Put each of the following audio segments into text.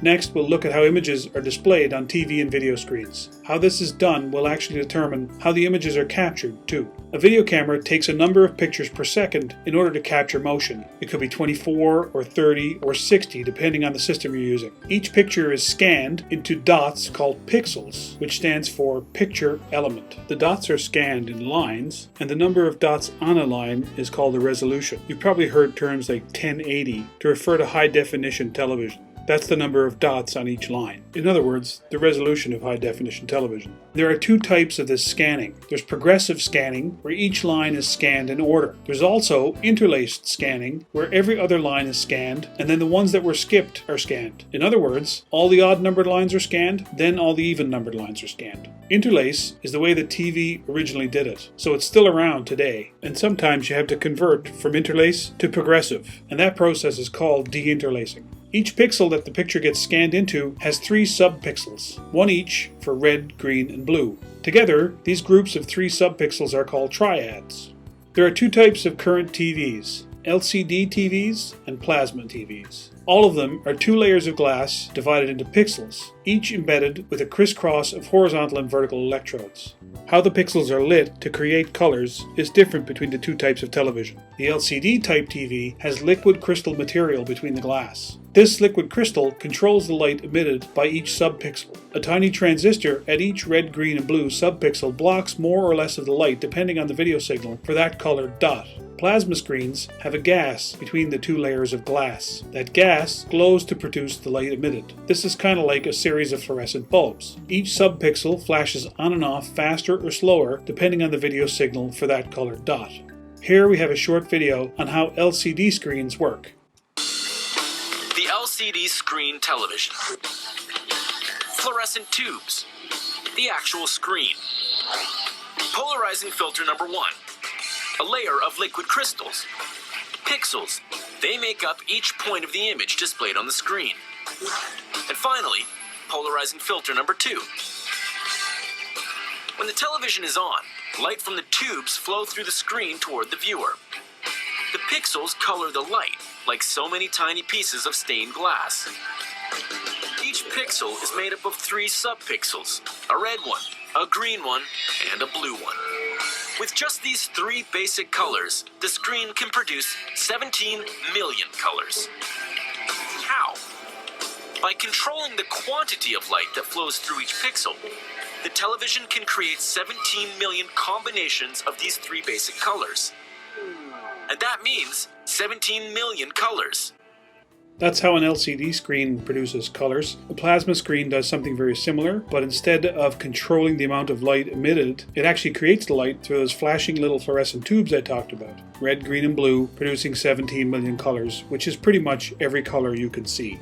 Next, we'll look at how images are displayed on TV and video screens. How this is done will actually determine how the images are captured, too. A video camera takes a number of pictures per second in order to capture motion. It could be 24 or 30 or 60 depending on the system you're using. Each picture is scanned into dots called pixels, which stands for picture element. The dots are scanned in lines, and the number of dots on a line is called the resolution. You've probably heard terms like 1080 to refer to high definition television. That's the number of dots on each line. In other words, the resolution of high-definition television. There are two types of this scanning. There's progressive scanning, where each line is scanned in order. There's also interlaced scanning, where every other line is scanned, and then the ones that were skipped are scanned. In other words, all the odd-numbered lines are scanned, then all the even-numbered lines are scanned. Interlace is the way that TV originally did it, so it's still around today. And sometimes you have to convert from interlace to progressive, and that process is called de-interlacing. Each pixel that the picture gets scanned into has 3 subpixels, one each for red, green, and blue. Together, these groups of 3 subpixels are called triads. There are 2 types of current TVs, LCD TVs and plasma TVs. All of them are 2 layers of glass divided into pixels, each embedded with a crisscross of horizontal and vertical electrodes. How the pixels are lit to create colors is different between the 2 types of television. The LCD type TV has liquid crystal material between the glass. This liquid crystal controls the light emitted by each subpixel. A tiny transistor at each red, green, and blue subpixel blocks more or less of the light depending on the video signal for that colored dot. Plasma screens have a gas between the 2 layers of glass. That gas glows to produce the light emitted. This is kind of like a series of fluorescent bulbs. Each subpixel flashes on and off faster or slower depending on the video signal for that colored dot. Here we have a short video on how LCD screens work. The LCD screen television. Fluorescent tubes. The actual screen. Polarizing filter number 1. A layer of liquid crystals. Pixels. They make up each point of the image displayed on the screen. And finally, polarizing filter number 2. When the television is on, light from the tubes flow through the screen toward the viewer. The pixels color the light, like so many tiny pieces of stained glass. Each pixel is made up of 3 subpixels, a red one, a green one, and a blue one. With just these 3 basic colors, the screen can produce 17 million colors. How? By controlling the quantity of light that flows through each pixel, the television can create 17 million combinations of these 3 basic colors. And that means 17 million colors. That's how an LCD screen produces colors. A plasma screen does something very similar, but instead of controlling the amount of light emitted, it actually creates the light through those flashing little fluorescent tubes I talked about. Red, green, and blue, producing 17 million colors, which is pretty much every color you can see.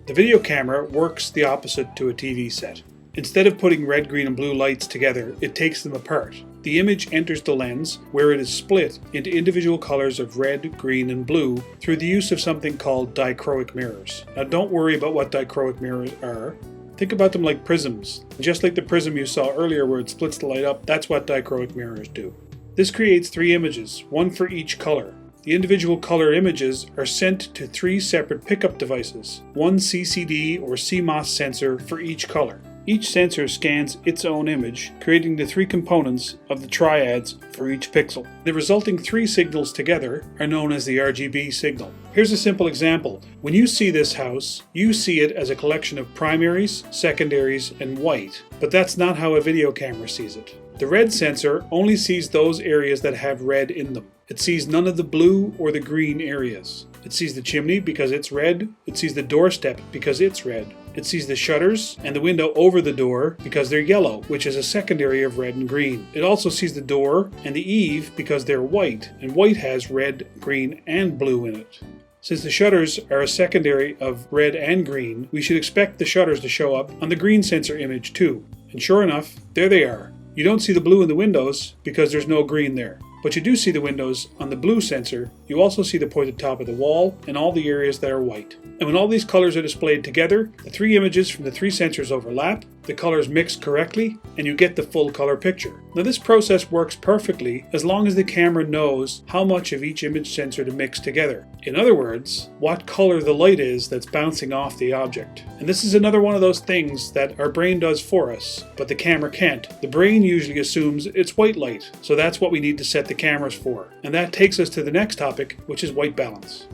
The video camera works the opposite to a TV set. Instead of putting red, green, and blue lights together, it takes them apart. The image enters the lens, where it is split into individual colors of red, green, and blue through the use of something called dichroic mirrors. Now don't worry about what dichroic mirrors are. Think about them like prisms. Just like the prism you saw earlier where it splits the light up, that's what dichroic mirrors do. This creates 3 images, one for each color. The individual color images are sent to 3 separate pickup devices, one CCD or CMOS sensor for each color. Each sensor scans its own image, creating the 3 components of the triads for each pixel. The resulting 3 signals together are known as the RGB signal. Here's a simple example. When you see this house, you see it as a collection of primaries, secondaries, and white. But that's not how a video camera sees it. The red sensor only sees those areas that have red in them. It sees none of the blue or the green areas. It sees the chimney because it's red. It sees the doorstep because it's red. It sees the shutters and the window over the door because they're yellow, which is a secondary of red and green. It also sees the door and the eave because they're white, and white has red, green, and blue in it. Since the shutters are a secondary of red and green, we should expect the shutters to show up on the green sensor image too. And sure enough, there they are. You don't see the blue in the windows because there's no green there. But you do see the windows on the blue sensor. You also see the pointed top of the wall and all the areas that are white. And when all these colors are displayed together, the 3 images from the 3 sensors overlap, the colors mix correctly, and you get the full color picture. Now this process works perfectly as long as the camera knows how much of each image sensor to mix together. In other words, what color the light is that's bouncing off the object. And this is another one of those things that our brain does for us, but the camera can't. The brain usually assumes it's white light, so that's what we need to set the cameras for. And that takes us to the next topic, which is white balance.